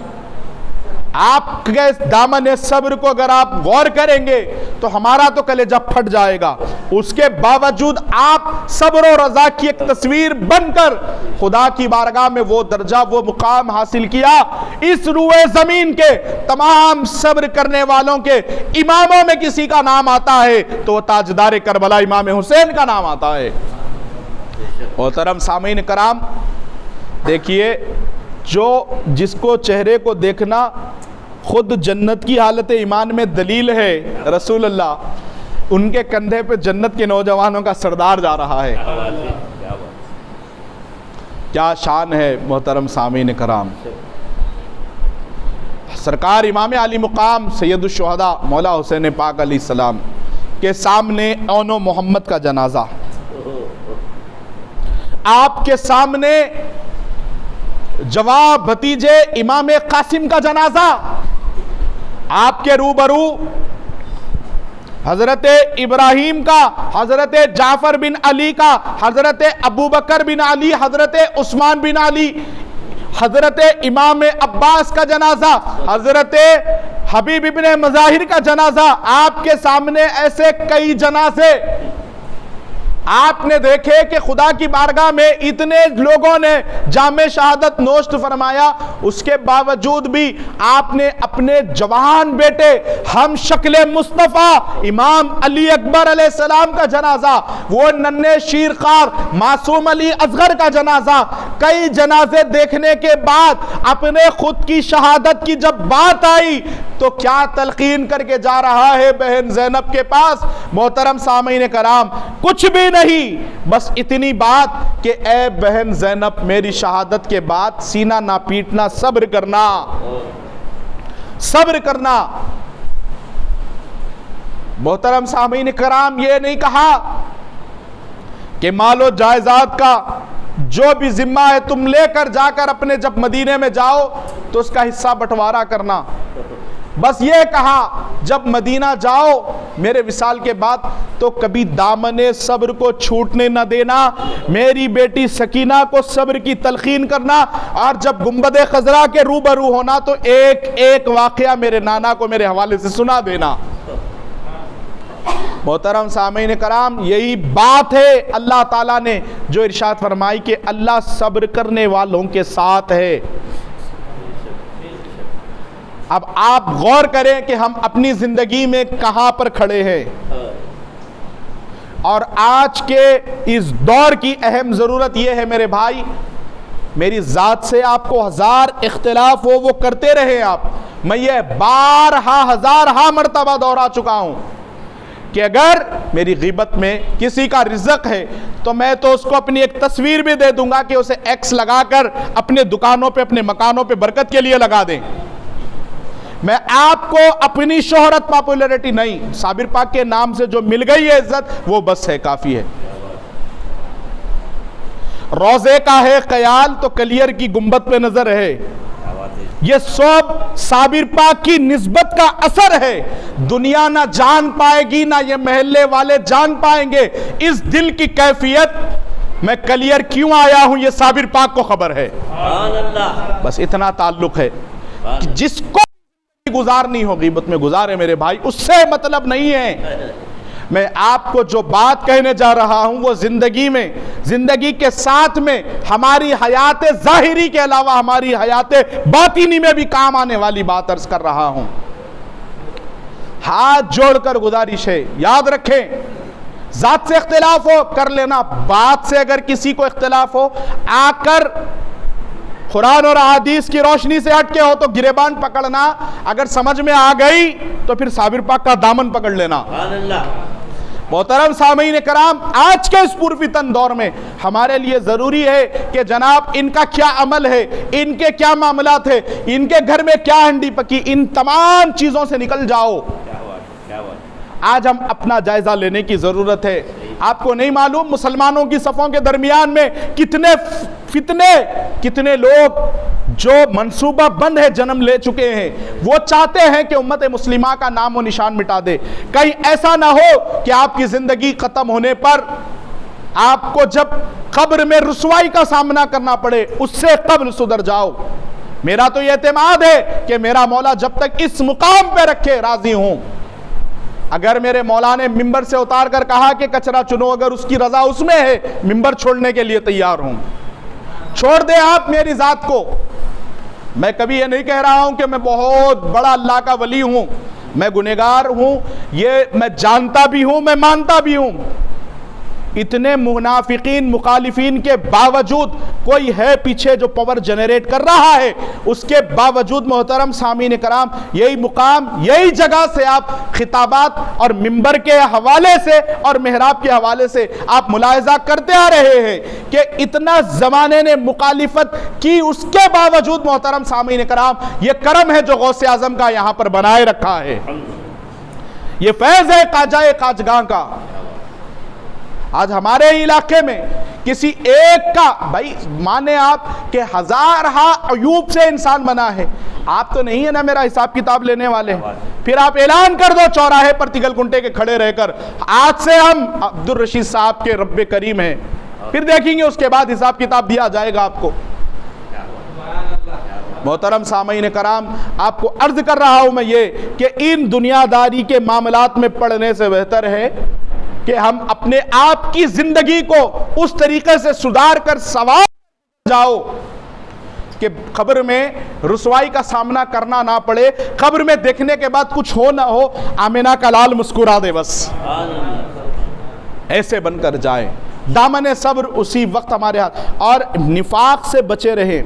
آپ کے دامن صبر کو اگر آپ غور کریں گے تو ہمارا تو کلیجہ پھٹ جائے گا۔ اس کے باوجود آپ صبر و رضا کی ایک تصویر بن کر خدا کی بارگاہ میں وہ درجہ وہ مقام حاصل کیا۔ اس روئے زمین کے تمام صبر کرنے والوں کے اماموں میں کسی کا نام آتا ہے تو وہ تاجدار کربلا امام حسین کا نام آتا ہے۔ محترم سامعین کرام، دیکھیے جس کو چہرے کو دیکھنا خود جنت کی حالت ایمان میں دلیل ہے رسول اللہ، ان کے کندھے پہ جنت کے نوجوانوں کا سردار جا رہا ہے۔ کیا شان ہے محترم سامعین کرام۔ سرکار امام علی مقام سید الشہداء مولا حسین پاک علیہ السلام کے سامنے اون و محمد کا جنازہ، آپ کے سامنے جواب بھتیجے امام قاسم کا جنازہ، آپ کے روبرو حضرت ابراہیم کا، حضرت جعفر بن علی کا، حضرت ابوبکر بن علی، حضرت عثمان بن علی، حضرت امام عباس کا جنازہ، حضرت حبیب ابن مظاہر کا جنازہ، آپ کے سامنے ایسے کئی جنازے آپ نے دیکھے کہ خدا کی بارگاہ میں اتنے لوگوں نے جام شہادت نوشت فرمایا، اس کے باوجود بھی آپ نے اپنے جوان بیٹے ہم شکل مصطفیٰ امام علی اکبر علیہ السلام کا جنازہ، وہ ننھے شیرخوار معصوم علی اصغر کا جنازہ، کئی جنازے دیکھنے کے بعد اپنے خود کی شہادت کی جب بات آئی تو کیا تلقین کر کے جا رہا ہے بہن زینب کے پاس؟ محترم سامعین کرام، کچھ بھی نہیں، بس اتنی بات کہ اے بہن زینب میری شہادت کے بعد سینہ نہ پیٹنا، صبر کرنا، صبر کرنا۔ محترم سامعین کرام، یہ نہیں کہا کہ مال و جائیداد کا جو بھی ذمہ ہے تم لے کر جا کر اپنے جب مدینے میں جاؤ تو اس کا حصہ بٹوارا کرنا، بس یہ کہا جب مدینہ جاؤ میرے وصال کے بعد تو کبھی دامن صبر کو چھوٹنے نہ دینا، میری بیٹی سکینہ کو صبر کی تلقین کرنا، اور جب گنبد خضرا کے روبرو ہونا تو ایک ایک واقعہ میرے نانا کو میرے حوالے سے سنا دینا۔ محترم سامعین کرام، یہی بات ہے اللہ تعالیٰ نے جو ارشاد فرمائی کہ اللہ صبر کرنے والوں کے ساتھ ہے۔ اب آپ غور کریں کہ ہم اپنی زندگی میں کہاں پر کھڑے ہیں، اور آج کے اس دور کی اہم ضرورت یہ ہے میرے بھائی، میری ذات سے آپ کو ہزار اختلاف ہو وہ کرتے رہے آپ، میں یہ بارہا ہزارہا مرتبہ دہرا چکا ہوں کہ اگر میری غیبت میں کسی کا رزق ہے تو میں تو اس کو اپنی ایک تصویر بھی دے دوں گا کہ اسے ایکس لگا کر اپنے دکانوں پہ اپنے مکانوں پہ برکت کے لیے لگا دیں. میں آپ کو اپنی شہرت پاپولیرٹی نہیں, صابر پاک کے نام سے جو مل گئی ہے عزت وہ بس ہے, کافی ہے. روزے کا ہے خیال تو کلیئر کی گنبد پہ نظر ہے, یہ سب صابر پاک کی نسبت کا اثر ہے. دنیا نہ جان پائے گی نہ یہ محلے والے جان پائیں گے اس دل کی کیفیت میں کلیئر کیوں آیا ہوں, یہ صابر پاک کو خبر ہے. بس اتنا تعلق ہے. جس کو گزارنی ہو غیبت میں گزارے میرے بھائی, اس سے مطلب نہیں ہے. میں آپ کو جو بات کہنے جا رہا ہوں وہ زندگی کے ساتھ میں ہماری حیات ظاہری کے علاوہ ہماری حیات باطنی میں بھی کام آنے والی بات عرض کر رہا ہوں. ہاتھ جوڑ کر گزارش ہے, یاد رکھیں ذات سے اختلاف ہو کر لینا, بات سے اگر کسی کو اختلاف ہو آ کر قرآن اور احادیث کی روشنی سے ہٹ کے ہو تو گریبان پکڑنا, اگر سمجھ میں آ گئی تو پھر صابر پاک کا دامن پکڑ لینا. محترم سامعین کرام, آج کے اس پرفتن دور میں ہمارے لیے ضروری ہے کہ جناب ان کا کیا عمل ہے, ان کے کیا معاملات ہے, ان کے گھر میں کیا ہنڈی پکی, ان تمام چیزوں سے نکل جاؤ. آج ہم اپنا جائزہ لینے کی ضرورت ہے. آپ کو نہیں معلوم مسلمانوں کی صفوں کے درمیان میں کتنے فتنے, کتنے لوگ جو منصوبہ بند ہے جنم لے چکے ہیں. وہ چاہتے ہیں کہ امت مسلمہ کا نام و نشان مٹا دے. کہیں ایسا نہ ہو کہ آپ کی زندگی ختم ہونے پر آپ کو جب قبر میں رسوائی کا سامنا کرنا پڑے اس سے قبل سدھر جاؤ. میرا تو یہ اعتماد ہے کہ میرا مولا جب تک اس مقام پہ رکھے راضی ہوں. اگر میرے مولا نے ممبر سے اتار کر کہا کہ کچرا چنو, اگر اس کی رضا اس میں ہے ممبر چھوڑنے کے لیے تیار ہوں. چھوڑ دیں آپ میری ذات کو. میں کبھی یہ نہیں کہہ رہا ہوں کہ میں بہت بڑا اللہ کا ولی ہوں, میں گنہگار ہوں, یہ میں جانتا بھی ہوں, میں مانتا بھی ہوں. اتنے منافقین مخالفین کے باوجود کوئی ہے پیچھے جو پاور جنریٹ کر رہا ہے, اس کے باوجود محترم سامعین کرام یہی مقام, یہی جگہ سے آپ خطابات اور منبر کے حوالے سے اور محراب کے حوالے سے آپ ملاحظہ کرتے آ رہے ہیں کہ اتنا زمانے نے مخالفت کی, اس کے باوجود محترم سامعین کرام یہ کرم ہے جو غوث اعظم کا یہاں پر بنائے رکھا ہے. یہ فیض ہے خواجہ خواجگاں کا. آج ہمارے علاقے میں کسی ایک کا, بھائی مانے آپ کہ ہزارہا عیوب سے انسان بنا ہے, آپ تو نہیں ہے نا میرا حساب کتاب لینے والے. پھر آپ اعلان کر دو چوراہے پر تگل کنٹے کے کھڑے رہ کر آج سے ہم عبدالرشید صاحب کے رب کریم ہیں, پھر دیکھیں گے اس کے بعد حساب کتاب دیا جائے گا آپ کو. محترم سامعین کرام, آپ کو عرض کر رہا ہوں میں یہ کہ ان دنیا داری کے معاملات میں پڑھنے سے بہتر ہے کہ ہم اپنے آپ کی زندگی کو اس طریقے سے سدھار کر سوار جاؤ کہ قبر میں رسوائی کا سامنا کرنا نہ پڑے. قبر میں دیکھنے کے بعد کچھ ہو نہ ہو, آمنہ کا لال مسکرا دے بس, ایسے بن کر جائیں. دامن صبر اسی وقت ہمارے ہاتھ. اور نفاق سے بچے رہیں.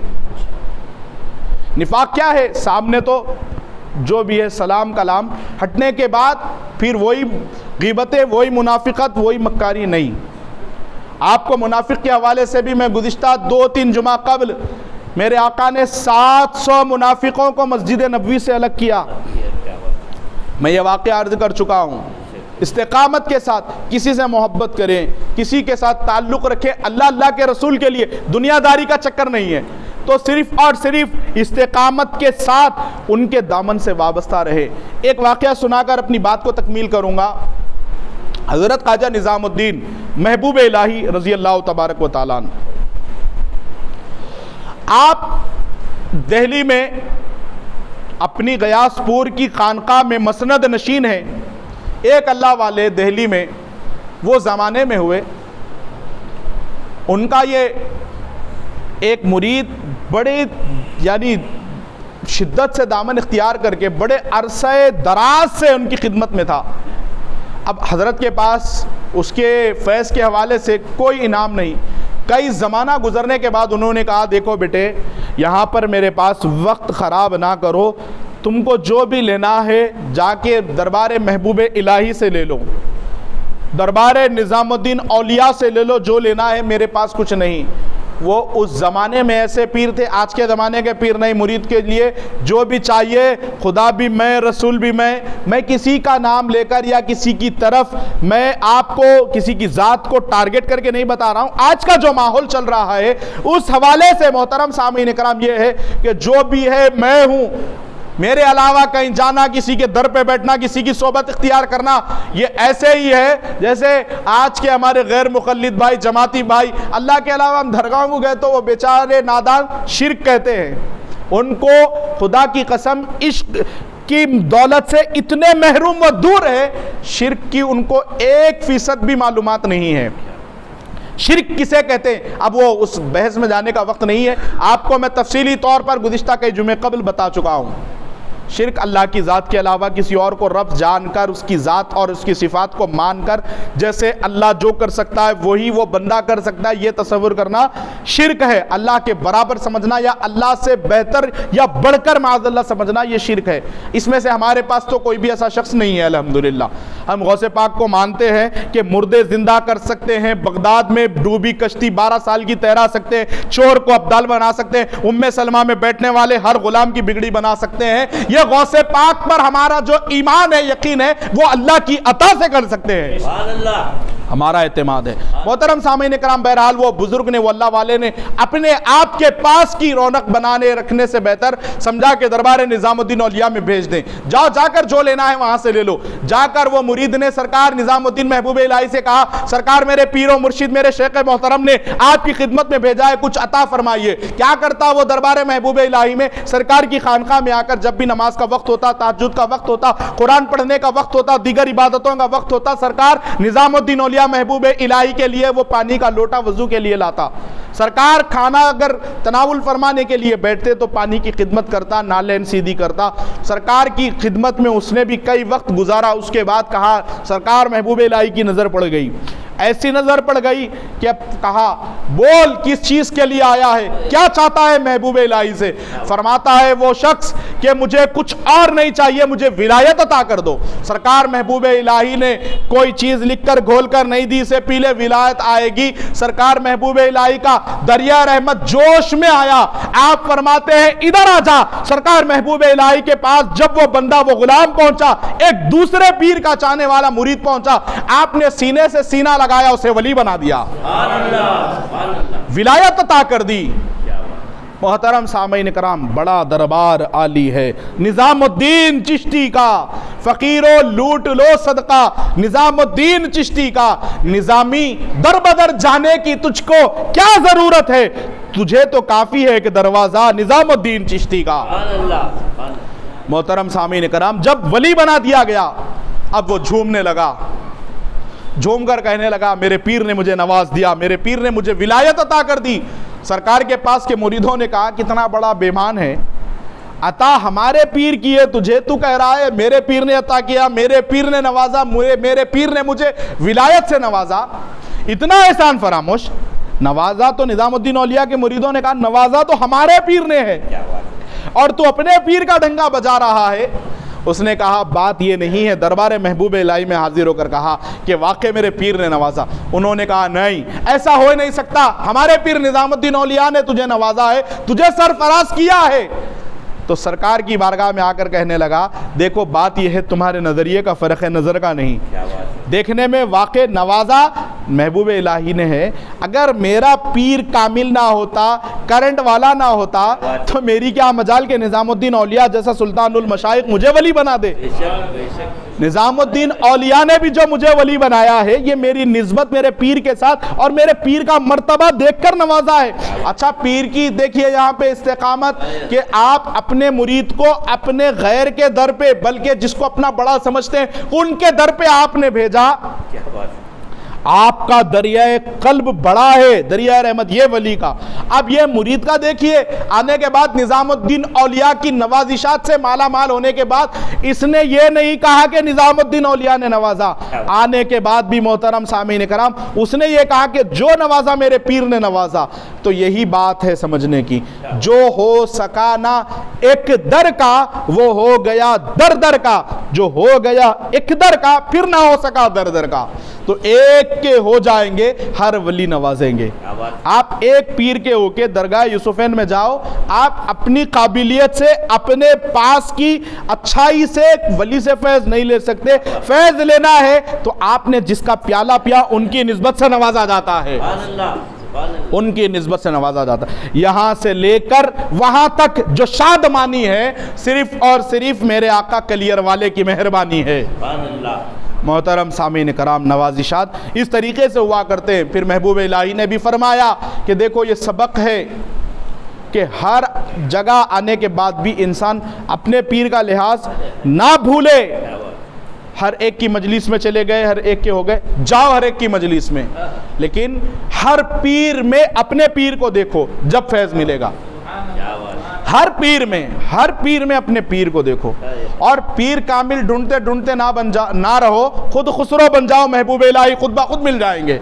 نفاق کیا ہے؟ سامنے تو جو بھی ہے سلام کلام, ہٹنے کے بعد پھر وہی غیبتیں, وہی منافقت, وہی مکاری. نہیں, آپ کو منافق کے حوالے سے بھی میں گزشتہ 2-3 جمعہ قبل میرے آقا نے 700 منافقوں کو مسجد نبوی سے الگ کیا. میں یہ واقعہ عرض کر چکا ہوں. استقامت کے ساتھ کسی سے محبت کریں, کسی کے ساتھ تعلق رکھیں, اللہ کے رسول کے لیے, دنیا داری کا چکر نہیں ہے. تو صرف اور صرف استقامت کے ساتھ ان کے دامن سے وابستہ رہے. ایک واقعہ سنا کر اپنی بات کو تکمیل کروں گا. حضرت خواجہ نظام الدین محبوب الہی رضی اللہ تبارک و تعالیٰ عنہ, آپ دہلی میں اپنی غیاث پور کی خانقاہ میں مسند نشین ہیں. ایک اللہ والے دہلی میں وہ زمانے میں ہوئے, ان کا یہ ایک مرید بڑے یعنی شدت سے دامن اختیار کر کے بڑے عرصہ دراز سے ان کی خدمت میں تھا. اب حضرت کے پاس اس کے فیض کے حوالے سے کوئی انعام نہیں. کئی زمانہ گزرنے کے بعد انہوں نے کہا دیکھو بیٹے, یہاں پر میرے پاس وقت خراب نہ کرو, تم کو جو بھی لینا ہے جا کے دربار محبوب الہی سے لے لو. دربار نظام الدین اولیاء سے لے لو جو لینا ہے، میرے پاس کچھ نہیں۔ وہ اس زمانے میں ایسے پیر تھے، آج کے زمانے کے پیر نہیں۔ مرید کے لیے جو بھی چاہیے، خدا بھی میں، رسول بھی میں کسی کا نام لے کر یا کسی کی طرف میں آپ کو کسی کی ذات کو ٹارگٹ کر کے نہیں بتا رہا ہوں۔ آج کا جو ماحول چل رہا ہے اس حوالے سے محترم سامعین کرام یہ ہے کہ جو بھی ہے میں ہوں، میرے علاوہ کہیں جانا، کسی کے در پہ بیٹھنا، کسی کی صحبت اختیار کرنا، یہ ایسے ہی ہے جیسے آج کے ہمارے غیر مقلد بھائی، جماعتی بھائی، اللہ کے علاوہ ہم درگاہوں کو گئے تو وہ بیچارے نادان شرک کہتے ہیں۔ ان کو خدا کی قسم عشق کی دولت سے اتنے محروم و دور ہے، شرک کی ان کو 1% بھی معلومات نہیں ہے۔ شرک کسے کہتے ہیں؟ اب وہ اس بحث میں جانے کا وقت نہیں ہے، آپ کو میں تفصیلی طور پر گزشتہ کئی جمعے قبل بتا چکا ہوں۔ شرک اللہ کی ذات کے علاوہ کسی اور کو رب جان کر، اس کی ذات اور اس کی صفات کو مان کر، جیسے اللہ جو کر سکتا ہے وہی وہ بندہ کر سکتا ہے، یہ تصور کرنا شرک ہے۔ اللہ کے برابر سمجھنا یا اللہ سے بہتر یا بڑھ کر معاذ اللہ سمجھنا، یہ شرک ہے۔ اس میں سے ہمارے پاس تو کوئی بھی ایسا شخص نہیں ہے الحمدللہ۔ ہم غوث پاک کو مانتے ہیں کہ مردے زندہ کر سکتے ہیں، بغداد میں ڈوبی کشتی 12 سال کی تیرا سکتے ہیں، چور کو ابدال بنا سکتے ہیں، ام سلمہ میں بیٹھنے والے ہر غلام کی بگڑی بنا سکتے ہیں۔ یہ غوث پاک پر ہمارا جو ایمان ہے، یقین ہے، وہ اللہ کی عطا سے کر سکتے ہیں، سبحان اللہ، ہمارا اعتماد ہے۔ محترم سامعین کرام، بہرحال وہ بزرگ نے، وہ اللہ والے نے اپنے آپ کے پاس کی رونق بنانے رکھنے سے بہتر سمجھا کہ دربار نظام الدین اولیاء میں بھیج دیں، جا کر جو لینا ہے وہاں سے لے لو۔ جا کر وہ مرید نے سرکار نظام الدین محبوب الہی سے کہا، سرکار میرے پیر و مرشد میرے شیخ محترم نے آپ کی خدمت میں بھیجا ہے، کچھ عطا فرمائیے۔ کیا کرتا وہ دربار محبوب الہی میں؟ سرکار کی خانقاہ میں آ کر جب بھی نماز کا وقت ہوتا، تہجد کا وقت ہوتا، قرآن پڑھنے کا وقت ہوتا، دیگر عبادتوں کا وقت ہوتا، سرکار نظام الدین اولیاء محبوب الہی کے لیے وہ پانی کا لوٹا وضو کے لیے لاتا۔ سرکار کھانا اگر تناول فرمانے کے لیے بیٹھتے تو پانی کی خدمت کرتا، نالین سیدھی کرتا۔ سرکار کی خدمت میں اس نے بھی کئی وقت گزارا۔ اس کے بعد کہا، سرکار محبوب الہی کی نظر پڑ گئی، ایسی نظر پڑ گئی کہ اب کہا، بول کس چیز کے لیے آیا ہے، کیا چاہتا ہے محبوب الہی سے؟ فرماتا ہے وہ شخص کہ مجھے کچھ اور نہیں چاہیے، مجھے ولایت عطا کر دو۔ سرکار محبوب الہی نے کوئی چیز لکھ کر گھول کر نہیں دی، اسے پی لے ولایت آئے گی۔ سرکار محبوب الہی کا دریا رحمت جوش میں آیا، آپ فرماتے ہیں ادھر آ جا۔ سرکار محبوب الہی کے پاس جب وہ بندہ، وہ غلام پہنچا، ایک دوسرے پیر کا چاہنے والا مرید پہنچا، آپ نے سینے سے سینہ لگایا، اسے ولی بنا دیا، ولایت عطا کر دی۔ محترم سامعین کرام، بڑا دربار عالی ہے نظام الدین چشتی کا، فقیرو لوٹ لو صدقہ نظام الدین چشتی کا۔ نظامی در بدر جانے کی تجھ کو کیا ضرورت ہے، تجھے تو کافی ہے کہ دروازہ نظام الدین چشتی کا۔ محترم سامعین کرام، جب ولی بنا دیا گیا، اب وہ جھومنے لگا، جھوم کر کہنے لگا، میرے پیر نے مجھے نواز دیا، میرے پیر نے مجھے ولایت عطا کر دی۔ سرکار کے پاس کے مریدوں نے کہا، کتنا بڑا بیمان ہے، عطا ہمارے پیر کی ہے، تجھے تو کہہ رہا ہے میرے پیر نے عطا کیا، میرے پیر نے نوازا، میرے پیر نے مجھے ولایت سے نوازا، اتنا احسان فراموش۔ نوازا تو نظام الدین اولیاء کے مریدوں نے کہا، نوازا تو ہمارے پیر نے ہے اور تو اپنے پیر کا ڈھنگا بجا رہا ہے۔ اس نے کہا، بات یہ نہیں ہے۔ دربار محبوب الہی میں حاضر ہو کر کہا کہ واقع میرے پیر نے نوازا۔ انہوں نے کہا، نہیں، ایسا ہو نہیں سکتا، ہمارے پیر نظام الدین اولیاء نے تجھے نوازا ہے، تجھے سرفراز کیا ہے۔ تو سرکار کی بارگاہ میں آ کر کہنے لگا، دیکھو بات یہ ہے، تمہارے نظریے کا فرق ہے، نظر کا نہیں۔ دیکھنے میں واقع نوازا محبوب الہی نے ہے، اگر میرا پیر کامل نہ ہوتا، کرنٹ والا نہ ہوتا، تو میری کیا مجال کہ نظام الدین اولیاء جیسا سلطان المشائق مجھے ولی بنا دے۔ نظام الدین اولیاء نے بھی جو مجھے ولی بنایا ہے، یہ میری نسبت میرے پیر کے ساتھ اور میرے پیر کا مرتبہ دیکھ کر نوازا ہے۔ اچھا، پیر کی دیکھیے یہاں پہ استقامت کہ آپ اپنے مرید کو اپنے غیر کے در پہ، بلکہ جس کو اپنا بڑا سمجھتے ہیں ان کے در پہ آپ نے بھیجا۔ آپ کا دریائے قلب بڑا ہے، دریائے رحمت یہ ولی کا۔ اب یہ مرید کا دیکھیے، آنے کے بعد نظام الدین اولیاء کی نوازشات سے مالا مال ہونے کے بعد اس نے یہ نہیں کہا کہ نظام الدین اولیاء نے نوازا، آنے کے بعد بھی محترم سامعین کرام اس نے یہ کہا کہ جو نوازا میرے پیر نے نوازا۔ تو یہی بات ہے سمجھنے کی، جو ہو سکا نہ ایک در کا وہ ہو گیا در در کا، جو ہو گیا ایک در کا پھر نہ ہو سکا در در کا۔ تو ایک کے ہو جائیں گے، ہر ولی نوازیں گے۔ آپ ایک پیر کے ہو کے درگاہ یوسفین میں جاؤ، آپ اپنی قابلیت سے، اپنے پاس کی اچھائی سے ولی سے فیض نہیں لے سکتے۔ فیض لینا ہے تو آپ نے جس کا پیالہ پیا ان کی نسبت سے نوازا جاتا ہے، ان کی نسبت سے نوازا جاتا ہے۔ یہاں سے لے کر وہاں تک جو شادمانی ہے صرف اور صرف میرے آقا کلیر والے کی مہربانی ہے۔ محترم سامعین کرام، نوازشات اس طریقے سے ہوا کرتے ہیں۔ پھر محبوب الہی نے بھی فرمایا کہ دیکھو یہ سبق ہے کہ ہر جگہ آنے کے بعد بھی انسان اپنے پیر کا لحاظ نہ بھولے۔ ہر ایک کی مجلس میں چلے گئے، ہر ایک کے ہو گئے، جاؤ ہر ایک کی مجلس میں، لیکن ہر پیر میں اپنے پیر کو دیکھو، جب فیض ملے گا۔ ہر پیر میں اپنے پیر کو دیکھو، اور پیر کامل ڈھونڈتے ڈھونڈتے نہ رہو، خود خسرو بن جاؤ، محبوب الہی خود بخود مل جائیں گے۔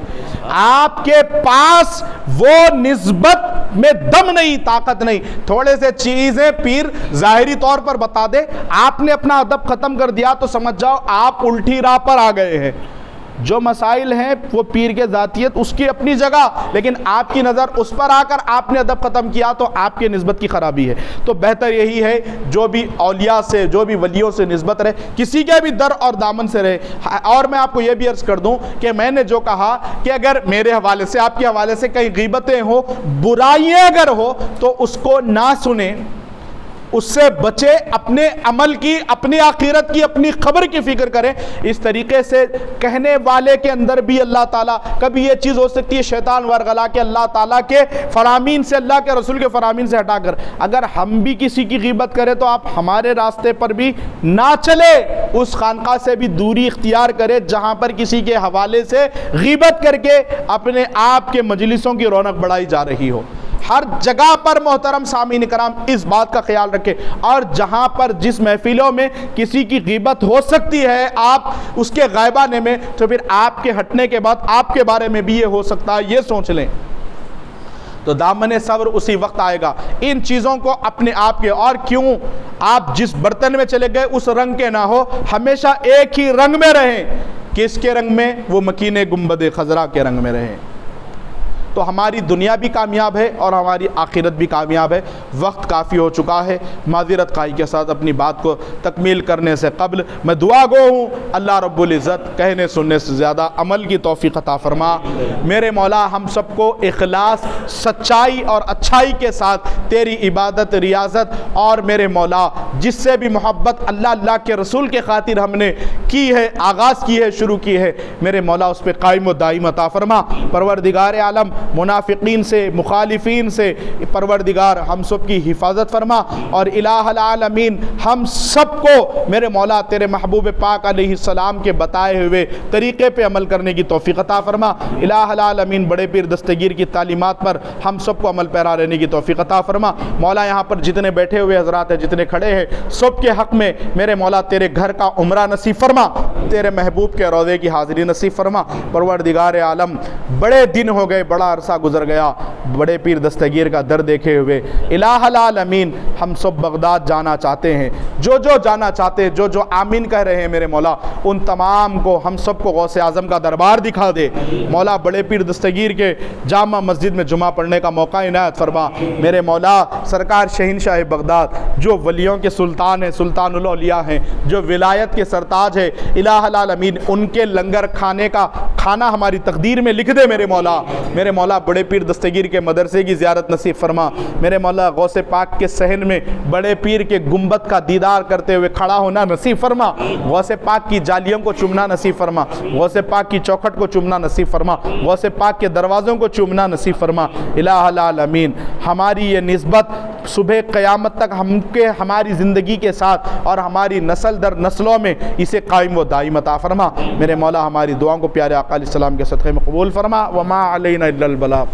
آپ کے پاس وہ نسبت میں دم نہیں، طاقت نہیں، تھوڑے سے چیزیں پیر ظاہری طور پر بتا دے، آپ نے اپنا ادب ختم کر دیا تو سمجھ جاؤ آپ الٹی راہ پر آ گئے ہیں۔ جو مسائل ہیں وہ پیر کے ذاتیت اس کی اپنی جگہ، لیکن آپ کی نظر اس پر آ کر آپ نے ادب ختم کیا تو آپ کے نسبت کی خرابی ہے۔ تو بہتر یہی ہے جو بھی اولیاء سے، جو بھی ولیوں سے نسبت رہے، کسی کے بھی در اور دامن سے رہے۔ اور میں آپ کو یہ بھی عرض کر دوں کہ میں نے جو کہا کہ اگر میرے حوالے سے، آپ کے حوالے سے کئی غیبتیں ہو، برائیاں اگر ہو تو اس کو نہ سنیں، اس سے بچے، اپنے عمل کی، اپنی آخرت کی، اپنی خبر کی فکر کریں۔ اس طریقے سے کہنے والے کے اندر بھی اللہ تعالیٰ، کبھی یہ چیز ہو سکتی ہے شیطان ورغلا کے اللہ تعالیٰ کے فرامین سے، اللہ کے رسول کے فرامین سے ہٹا کر اگر ہم بھی کسی کی غیبت کریں تو آپ ہمارے راستے پر بھی نہ چلے، اس خانقاہ سے بھی دوری اختیار کرے جہاں پر کسی کے حوالے سے غیبت کر کے اپنے آپ کے مجلسوں کی رونق بڑھائی جا رہی ہو۔ ہر جگہ پر محترم سامعین کرام اس بات کا خیال رکھیں، اور جہاں پر جس محفلوں میں کسی کی غیبت ہو سکتی ہے آپ اس کے غائب آنے میں، تو پھر آپ کے ہٹنے کے بعد آپ کے بارے میں بھی یہ ہو سکتا ہے، یہ سوچ لیں۔ تو دامن صبر اسی وقت آئے گا۔ ان چیزوں کو اپنے آپ کے، اور کیوں آپ جس برتن میں چلے گئے اس رنگ کے نہ ہو، ہمیشہ ایک ہی رنگ میں رہیں۔ کس کے رنگ میں؟ وہ مکین گنبد خضرا کے رنگ میں رہیں۔ تو ہماری دنیا بھی کامیاب ہے اور ہماری آخرت بھی کامیاب ہے۔ وقت کافی ہو چکا ہے، معذرت خواہی کے ساتھ اپنی بات کو تکمیل کرنے سے قبل میں دعا گو ہوں، اللہ رب العزت کہنے سننے سے زیادہ عمل کی توفیق عطا فرما۔ میرے مولا ہم سب کو اخلاص، سچائی اور اچھائی کے ساتھ تیری عبادت، ریاضت، اور میرے مولا جس سے بھی محبت اللہ کے رسول کے خاطر ہم نے کی ہے، آغاز کی ہے، شروع کی ہے، میرے مولا اس پہ قائم و دائم عطا فرما۔ پروردگار عالم منافقین سے، مخالفین سے پروردگار ہم سب کی حفاظت فرما، اور الہ العالمین ہم سب کو میرے مولا تیرے محبوب پاک علیہ السلام کے بتائے ہوئے طریقے پہ عمل کرنے کی توفیق عطا فرما۔ الہ العالمین بڑے پیر دستگیر کی تعلیمات پر ہم سب کو عمل پیرا رہنے کی توفیق عطا فرما۔ مولا یہاں پر جتنے بیٹھے ہوئے حضرات ہیں، جتنے کھڑے ہیں، سب کے حق میں میرے مولا تیرے گھر کا عمرہ نصیب فرما، تیرے محبوب کے روضے کی حاضری نصیب فرما۔ پروردگار عالم بڑے دن ہو گئے، بڑا عرصہ گزر گیا بڑے پیر دستگیر کا در دیکھے ہوئے، الہ العالمین ہم سب بغداد جانا چاہتے ہیں، جو جانا چاہتے ہیں، جو آمین کہہ رہے ہیں، میرے مولا ان تمام کو، ہم سب کو غوث اعظم کا دربار دکھا دے۔ مولا بڑے پیر دستگیر کے جامع مسجد میں جمعہ پڑھنے کا موقع عنایت فرما۔ میرے مولا سرکار شہنشاہ بغداد جو ولیوں کے سلطان ہیں، سلطان الاولیاء ہیں، جو ولایت کے سرتاج ہے، الہ العالمین ان کے لنگر کھانے کا کھانا ہماری تقدیر میں لکھ دے۔ میرے مولا بڑے پیر دستگیر کے مدرسے کی زیارت نصیب فرما۔ میرے مولا غوث پاک کے صحن میں بڑے پیر کے گنبد کا دیدار کرتے ہوئے کھڑا ہونا نصیب فرما۔ غوث پاک کی جالیوں کو چومنا نصیب فرما، غوث پاک کی چوکھٹ کو چومنا نصیب فرما، غوث پاک کے دروازوں کو چومنا نصیب فرما۔ الہ العالمین ہماری یہ نسبت صبح قیامت تک ہماری زندگی کے ساتھ اور ہماری نسل در نسلوں میں اسے قائم و دائم عطا فرما۔ میرے مولا ہماری دعاؤں کو پیارے آقا علیہ السلام کے صدقے میں قبول فرما۔ وما علینا الا البلاغ۔